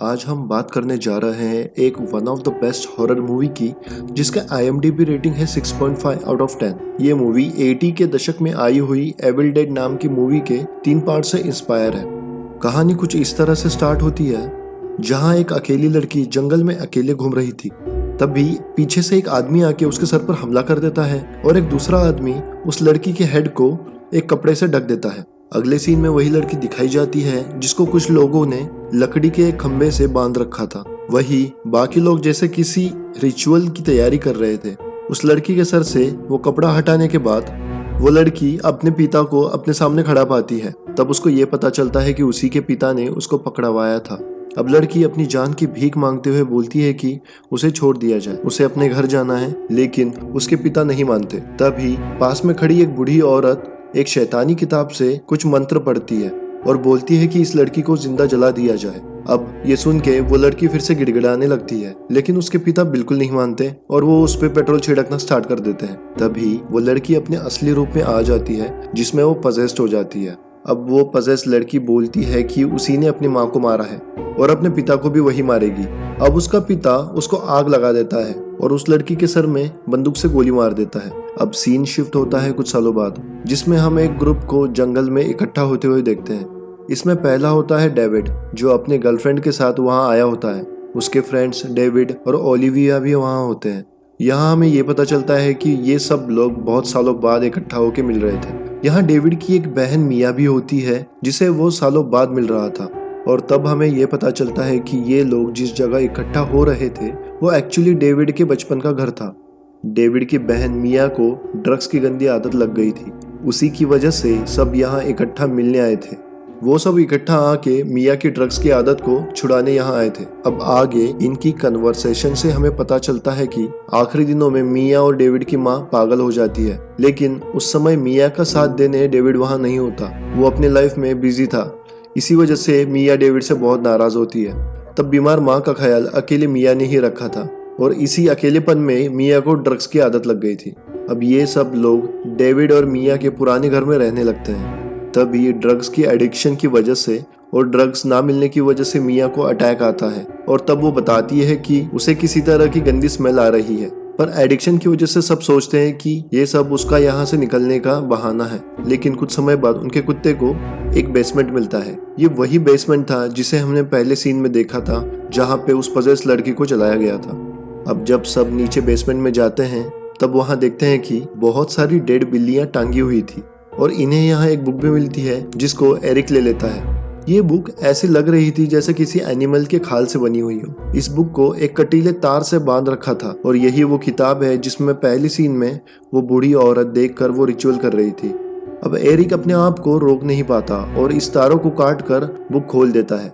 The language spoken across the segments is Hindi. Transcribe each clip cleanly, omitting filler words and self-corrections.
आज हम बात करने जा रहे हैं एक one of the best horror movie की जिसका IMDb रेटिंग है 6.5 आउट ऑफ 10। ये मूवी 80 के दशक में आई हुई एविल डेड नाम की मूवी के 3 पार्ट से इंस्पायर है। कहानी कुछ इस तरह से स्टार्ट होती है, जहां एक अकेली लड़की जंगल में अकेले घूम रही थी। तभी पीछे से एक आदमी आके उसके सर पर हमला कर देता है और एक दूसरा आदमी उस लड़की के हेड को एक कपड़े से ढक देता है। अगले सीन में वही लड़की दिखाई जाती है जिसको कुछ लोगों ने लकड़ी के एक खंबे से बांध रखा था। वही बाकी लोग जैसे किसी रिचुअल की तैयारी कर रहे थे। उस लड़की के सर से वो कपड़ा हटाने के बाद वो लड़की अपने पिता को अपने सामने खड़ा पाती है। तब उसको ये पता चलता है कि उसी के पिता ने उसको पकड़वाया था। अब लड़की अपनी जान की भीख मांगते हुए बोलती है कि उसे छोड़ दिया जाए, उसे अपने घर जाना है, लेकिन उसके पिता नहीं मानते। तभी पास में खड़ी एक बूढ़ी औरत एक शैतानी किताब से कुछ मंत्र पढ़ती है और बोलती है कि इस लड़की को जिंदा जला दिया जाए। अब ये सुन के वो लड़की फिर से गिड़गिड़ाने लगती है, लेकिन उसके पिता बिल्कुल नहीं मानते और वो उस पे पेट्रोल छिड़कना स्टार्ट कर देते हैं। तभी वो लड़की अपने असली रूप में आ जाती है, जिसमें वो पजेस्ड हो जाती है। अब वो पजेस्ड लड़की बोलती है कि उसी ने अपनी माँ को मारा है और अपने पिता को भी वही मारेगी। अब उसका पिता उसको आग लगा देता है और उस लड़की के सर में बंदूक से गोली मार देता है। अब सीन शिफ्ट होता है कुछ सालों बाद, जिसमें हम एक ग्रुप को जंगल में इकट्ठा होते हुए देखते हैं। इसमें पहला होता है डेविड, जो अपने गर्लफ्रेंड के साथ वहाँ आया होता है। उसके फ्रेंड्स डेविड और ओलिविया भी वहाँ होते हैं। यहाँ हमें ये पता चलता है कि ये सब लोग बहुत सालों बाद इकट्ठा होकर मिल रहे थे। यहाँ डेविड की एक बहन मिया भी होती है, जिसे वो सालों बाद मिल रहा था। और तब हमें ये पता चलता है कि ये लोग जिस जगह इकट्ठा हो रहे थे वो एक्चुअली डेविड के बचपन का घर था। डेविड की बहन मिया को ड्रग्स की गंदी आदत लग गई थी, उसी की वजह से सब यहाँ इकट्ठा मिलने आए थे। वो सब इकट्ठा आके मिया की ड्रग्स की आदत को छुड़ाने यहाँ आए थे। अब आगे इनकी कन्वर्सेशन से हमें पता चलता है कि आखिरी दिनों में मिया और डेविड की माँ पागल हो जाती है, लेकिन उस समय मिया का साथ देने डेविड वहाँ नहीं होता। वो अपने लाइफ में बिजी था। इसी वजह से मिया डेविड से बहुत नाराज होती है। तब बीमार माँ का ख्याल अकेले मिया ने ही रखा था और इसी अकेलेपन में मिया को ड्रग्स की आदत लग गई थी। अब ये सब लोग डेविड और मिया के पुराने घर में रहने लगते हैं। तब ये ड्रग्स की एडिक्शन की वजह से और ड्रग्स ना मिलने की वजह से मिया को अटैक आता है और तब वो बताती है कि उसे किसी तरह की गंदी स्मेल आ रही है। पर एडिक्शन की वजह से सब सोचते हैं कि ये सब उसका यहाँ से निकलने का बहाना है। लेकिन कुछ समय बाद उनके कुत्ते को एक बेसमेंट मिलता है। ये वही बेसमेंट था जिसे हमने पहले सीन में देखा था, जहाँ पे उस पजेस्ड लड़की को जलाया गया था। अब जब सब नीचे बेसमेंट में जाते हैं तब वहाँ देखते हैं कि बहुत सारी डेड बिल्लियाँ टांगी हुई थी और इन्हें यहाँ एक बुक भी मिलती है जिसको एरिक ले लेता है। ये बुक ऐसी लग रही थी जैसे किसी एनिमल के खाल से बनी हुई हो। इस बुक को एक कटीले तार से बांध रखा था और यही वो किताब है जिसमें पहली सीन में वो बूढ़ी औरत देखकर वो रिचुअल कर रही थी। अब एरिक अपने आप को रोक नहीं पाता और इस तारों को काट कर बुक खोल देता है।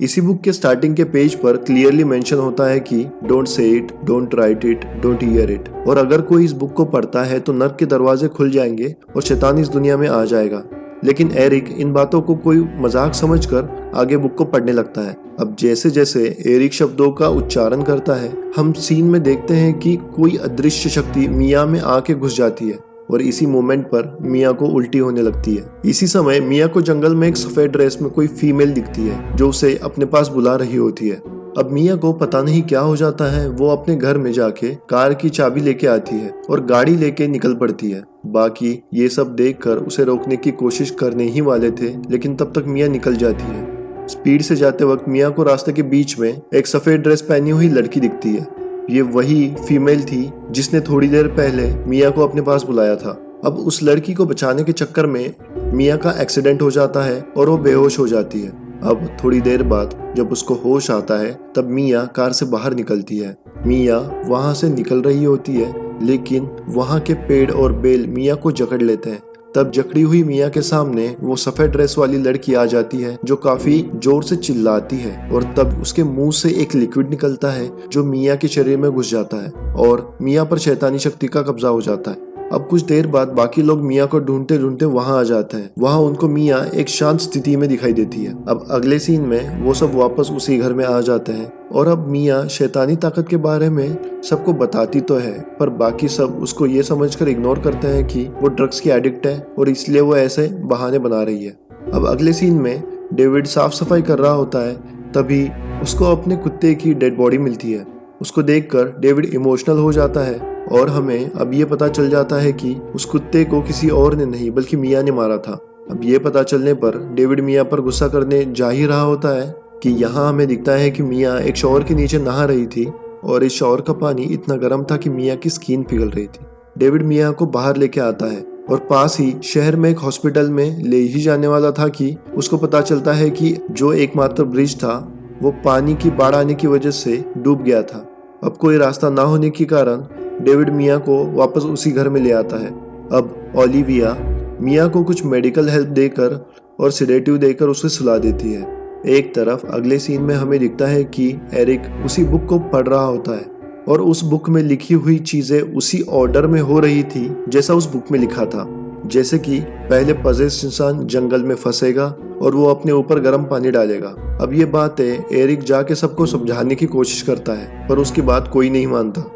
इसी बुक के स्टार्टिंग के पेज पर क्लियरली मेंशन होता है कि don't say it, don't write it, don't hear it, और अगर कोई इस बुक को पढ़ता है तो नर्क के दरवाजे खुल जाएंगे और शैतान इस दुनिया में आ जाएगा। लेकिन एरिक इन बातों को कोई मजाक समझकर आगे बुक को पढ़ने लगता है। अब जैसे जैसे एरिक शब्दों का उच्चारण करता है, हम सीन में देखते हैं कि कोई अदृश्य शक्ति मिया में आके घुस जाती है और इसी मोमेंट पर मिया को उल्टी होने लगती है। इसी समय मिया को जंगल में एक सफेद ड्रेस में कोई फीमेल दिखती है जो उसे अपने पास बुला रही होती है। अब मिया को पता नहीं क्या हो जाता है, वो अपने घर में जाके कार की चाबी लेके आती है और गाड़ी लेके निकल पड़ती है। बाकी ये सब देखकर उसे रोकने की कोशिश करने ही वाले थे, लेकिन तब तक मिया निकल जाती है। स्पीड से जाते वक्त मिया को रास्ते के बीच में एक सफेद ड्रेस पहनी हुई लड़की दिखती है। ये वही फीमेल थी जिसने थोड़ी देर पहले मिया को अपने पास बुलाया था। अब उस लड़की को बचाने के चक्कर में मिया का एक्सीडेंट हो जाता है और वो बेहोश हो जाती है। अब थोड़ी देर बाद जब उसको होश आता है तब मिया कार से बाहर निकलती है। मिया वहां से निकल रही होती है, लेकिन वहां के पेड़ और बेल मिया को जकड़ लेते हैं। तब जकड़ी हुई मिया के सामने वो सफेद ड्रेस वाली लड़की आ जाती है जो काफी जोर से चिल्लाती है और तब उसके मुंह से एक लिक्विड निकलता है जो मिया के शरीर में घुस जाता है और मिया पर शैतानी शक्ति का कब्जा हो जाता है। अब कुछ देर बाद बाकी लोग मिया को ढूंढते ढूंढते वहां आ जाते हैं। वहां उनको मिया एक शांत स्थिति में दिखाई देती है। अब अगले सीन में वो सब वापस उसी घर में आ जाते हैं और अब मिया शैतानी ताकत के बारे में सबको बताती तो है, पर बाकी सब उसको ये समझकर इग्नोर करते हैं कि वो ड्रग्स की एडिक्ट है और इसलिए वो ऐसे बहाने बना रही है। अब अगले सीन में डेविड साफ सफाई कर रहा होता है, तभी उसको अपने कुत्ते की डेड बॉडी मिलती है। उसको देखकर डेविड इमोशनल हो जाता है और हमें अब ये पता चल जाता है कि उस कुत्ते को किसी और ने नहीं बल्कि मिया ने मारा था। अब ये पता चलने पर डेविड मिया पर गुस्सा करने जा ही रहा होता है कि यहाँ हमें दिखता है कि मिया एक शॉवर के नीचे नहा रही थी और इस शॉवर का पानी इतना गर्म था कि मिया की स्किन पिघल रही थी। डेविड मिया को बाहर लेके आता है और पास ही शहर में एक हॉस्पिटल में ले ही जाने वाला था कि उसको पता चलता है कि जो एकमात्र ब्रिज था वो पानी की बाढ़ आने की वजह से डूब गया था। अब कोई रास्ता ना होने के कारण डेविड मिया को वापस उसी घर में ले आता है। अब ओलिविया मिया को कुछ मेडिकल हेल्प देकर और सिडेटिव देकर उसे सुला देती है। एक तरफ अगले सीन में हमें दिखता है कि एरिक उसी बुक को पढ़ रहा होता है और उस बुक में लिखी हुई चीजें उसी ऑर्डर में हो रही थी जैसा उस बुक में लिखा था। जैसे कि पहले पजेस्ड इंसान जंगल में फंसेगा और वो अपने ऊपर गर्म पानी डालेगा। अब ये बातें एरिक जाके सबको समझाने की कोशिश करता है पर उसकी बात कोई नहीं मानता।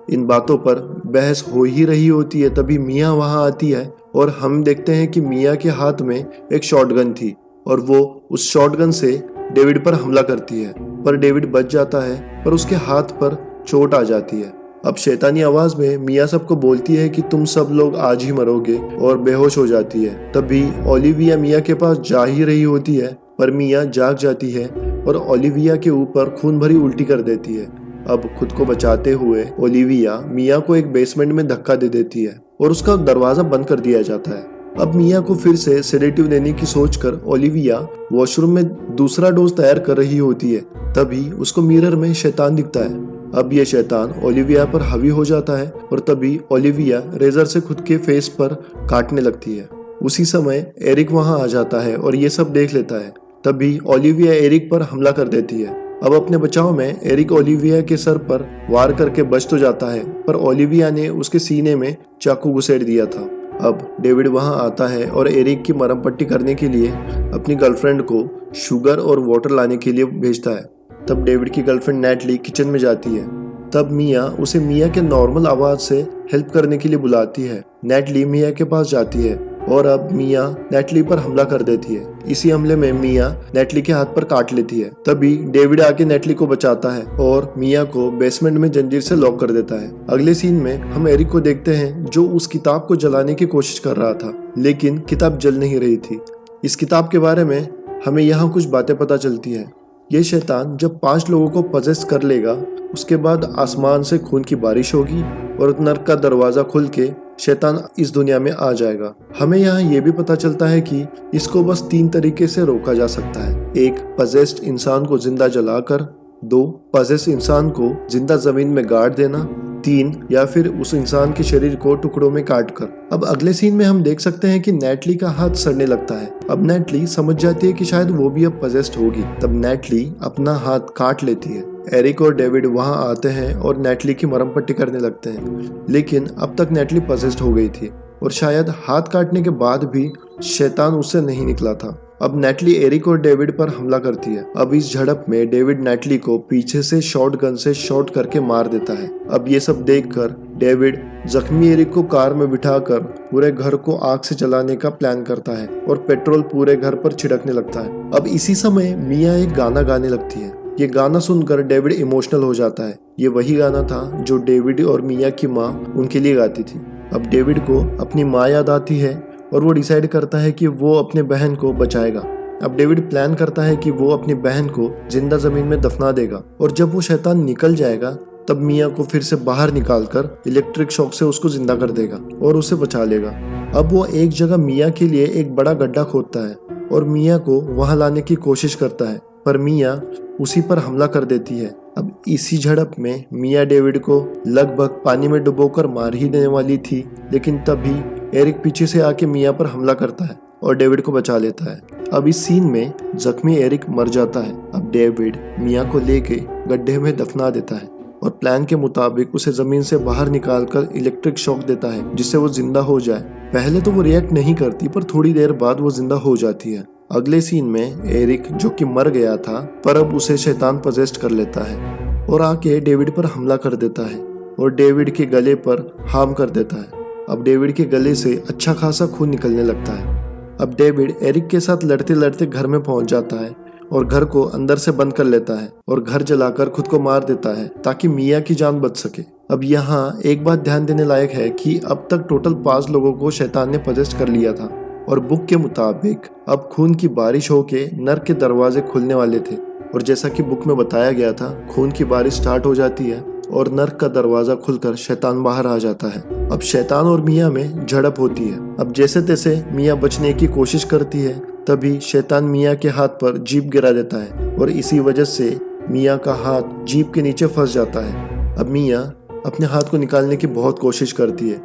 इन बातों पर बहस हो ही रही होती है तभी मिया वहां आती है और हम देखते हैं कि मिया के हाथ में एक शॉटगन थी और वो उस शॉटगन से डेविड पर हमला करती है पर डेविड बच जाता है पर उसके हाथ पर चोट आ जाती है। अब शैतानी आवाज में मिया सबको बोलती है कि तुम सब लोग आज ही मरोगे और बेहोश हो जाती है। तभी ओलिविया मिया के पास जा ही रही होती है पर मिया जाग जाती है और ओलिविया के ऊपर खून भरी उल्टी कर देती है। अब खुद को बचाते हुए ओलिविया मिया को एक बेसमेंट में धक्का दे देती है और उसका दरवाजा बंद कर दिया जाता है। अब मिया को फिर से सेडेटिव देने की सोचकर ओलिविया वॉशरूम में दूसरा डोज तैयार कर रही होती है। तभी उसको मिरर में शैतान दिखता है। अब ये शैतान ओलिविया पर हावी हो जाता है और तभी ओलिविया रेजर से खुद के फेस पर काटने लगती है। उसी समय एरिक वहां आ जाता है और ये सब देख लेता है। तभी ओलिविया एरिक पर हमला कर देती है। अब अपने बचाव में एरिक ओलिविया के सर पर वार करके बच तो जाता है पर ओलिविया ने उसके सीने में चाकू घुसेड़ दिया था। अब डेविड वहां आता है और एरिक की मरहम पट्टी करने के लिए अपनी गर्लफ्रेंड को शुगर और वाटर लाने के लिए भेजता है। तब डेविड की गर्लफ्रेंड नेटली किचन में जाती है। तब मिया उसे मिया के नॉर्मल आवाज से हेल्प करने के लिए बुलाती है। नेटली मिया के पास जाती है और अब मिया नेटली पर हमला कर देती है। इसी हमले में मिया नेटली के हाथ पर काट लेती है। तभी डेविड आके नेटली को बचाता है और मिया को बेसमेंट में जंजीर से लॉक कर देता है। अगले सीन में हम एरिक को देखते हैं जो उस किताब को जलाने की कोशिश कर रहा था लेकिन किताब जल नहीं रही थी। इस किताब के बारे में हमें यहाँ कुछ बातें पता चलती है। ये शैतान जब 5 लोगों को पजेस कर लेगा उसके बाद आसमान से खून की बारिश होगी और नर्क का दरवाजा खुल के शैतान इस दुनिया में आ जाएगा। हमें यहाँ ये भी पता चलता है कि इसको बस 3 तरीके से रोका जा सकता है। 1, पजेस्ड इंसान को जिंदा जलाकर। 2, पजेस्ड इंसान को जिंदा जमीन में गाड़ देना। 3, या फिर उस इंसान के शरीर को टुकड़ों में काटकर। अब अगले सीन में हम देख सकते हैं कि नेटली का हाथ सड़ने लगता है। अब नेटली समझ जाती है कि शायद वो भी अब पजेस्ड होगी। तब नेटली अपना हाथ काट लेती है। एरिक और डेविड वहां आते हैं और नेटली की मरहम पट्टी करने लगते हैं लेकिन अब तक नेटली पजेस्ड हो गई थी और शायद हाथ काटने के बाद भी शैतान उससे नहीं निकला था। अब नेटली एरिक और डेविड पर हमला करती है। अब इस झड़प में डेविड नेटली को पीछे से शॉटगन से शॉट करके मार देता है। अब ये सब देखकर डेविड जख्मी एरिक को कार में बिठाकर पूरे घर को आग से जलाने का प्लान करता है और पेट्रोल पूरे घर पर छिड़कने लगता है। अब इसी समय मिया एक गाना गाने लगती है। ये गाना सुनकर डेविड इमोशनल हो जाता है। ये वही गाना था जो डेविड और मिया की माँ उनके लिए गाती थी। अब डेविड को अपनी माँ याद आती है और वो डिसाइड करता है कि वो अपने बहन को बचाएगा। अब डेविड प्लान करता है कि वो अपनी बहन को जिंदा जमीन में दफना देगा और जब वो शैतान निकल जाएगा तब मिया को फिर से बाहर निकालकर इलेक्ट्रिक शॉक से उसको जिंदा कर देगा और उसे बचा लेगा। अब वो एक जगह मिया के लिए एक बड़ा गड्ढा खोदता है और मिया को वहां लाने की कोशिश करता है पर मिया उसी पर हमला कर देती है। अब इसी झड़प में मिया डेविड को लगभग पानी में डुबोकर मार ही देने वाली थी लेकिन तभी एरिक पीछे से आके मिया पर हमला करता है और डेविड को बचा लेता है। अब इस सीन में जख्मी एरिक मर जाता है। अब डेविड मिया को लेके गड्ढे में दफना देता है और प्लान के मुताबिक उसे जमीन से बाहर निकालकर इलेक्ट्रिक शॉक देता है जिससे वो जिंदा हो जाए। पहले तो वो रिएक्ट नहीं करती पर थोड़ी देर बाद वो जिंदा हो जाती है। अगले सीन में एरिक जो कि मर गया था पर अब उसे शैतान पजेस्ट कर लेता है और आके डेविड पर हमला कर देता है और डेविड के गले पर हार्म कर देता है। अब डेविड के गले से अच्छा खासा खून निकलने लगता है। अब डेविड एरिक के साथ लड़ते लड़ते घर में पहुंच जाता है और घर को अंदर से बंद कर लेता है और घर जलाकर खुद को मार देता है ताकि मिया की जान बच सके। अब यहाँ एक बात ध्यान देने लायक है कि अब तक टोटल 5 लोगों को शैतान ने पजेस्ट कर लिया था और बुक के मुताबिक अब खून की बारिश होके नर्क के दरवाजे खुलने वाले थे। और जैसा कि बुक में बताया गया था, खून की बारिश स्टार्ट हो जाती है और नर्क का दरवाजा खुलकर शैतान बाहर आ जाता है। अब शैतान और मिया में झड़प होती है। अब जैसे तैसे मिया बचने की कोशिश करती है, तभी शैतान मिया के हाथ पर जीप गिरा देता है और इसी वजह से मिया का हाथ जीप के नीचे फंस जाता है। अब मिया अपने हाथ को निकालने की बहुत कोशिश करती है,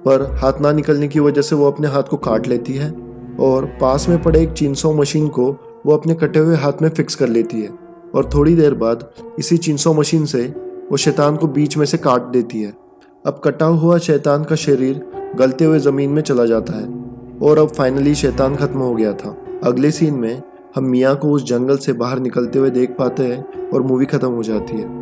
पर हाथ ना निकलने की वजह से वो अपने हाथ को काट लेती है और पास में पड़े एक चीनसॉ मशीन को वो अपने कटे हुए हाथ में फिक्स कर लेती है और थोड़ी देर बाद इसी चीनसॉ मशीन से वो शैतान को बीच में से काट देती है। अब कटा हुआ शैतान का शरीर गलते हुए ज़मीन में चला जाता है और अब फाइनली शैतान खत्म हो गया था। अगले सीन में हम मिया को उस जंगल से बाहर निकलते हुए देख पाते हैं और मूवी खत्म हो जाती है।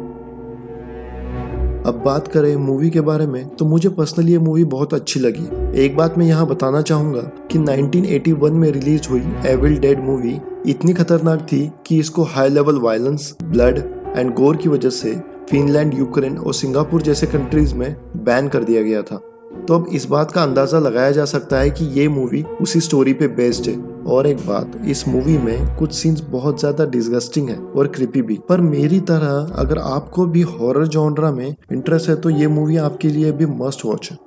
अब बात करें मूवी के बारे में तो मुझे पर्सनली ये मूवी बहुत अच्छी लगी। एक बात मैं यहाँ बताना चाहूँगा कि 1981 में रिलीज हुई एविल डेड मूवी इतनी खतरनाक थी कि इसको high level violence, blood and गोर की वजह से फिनलैंड, यूक्रेन और सिंगापुर जैसे कंट्रीज में बैन कर दिया गया था। तो अब इस बात का अंदाज़ा लगाया जा सकता है कि ये मूवी उसी स्टोरी पे बेस्ड है। और एक बात, इस मूवी में कुछ सीन्स बहुत ज़्यादा डिस्गस्टिंग है और क्रिपी भी। पर मेरी तरह अगर आपको भी हॉरर जॉनरा में इंटरेस्ट है तो ये मूवी आपके लिए भी मस्ट वॉच है।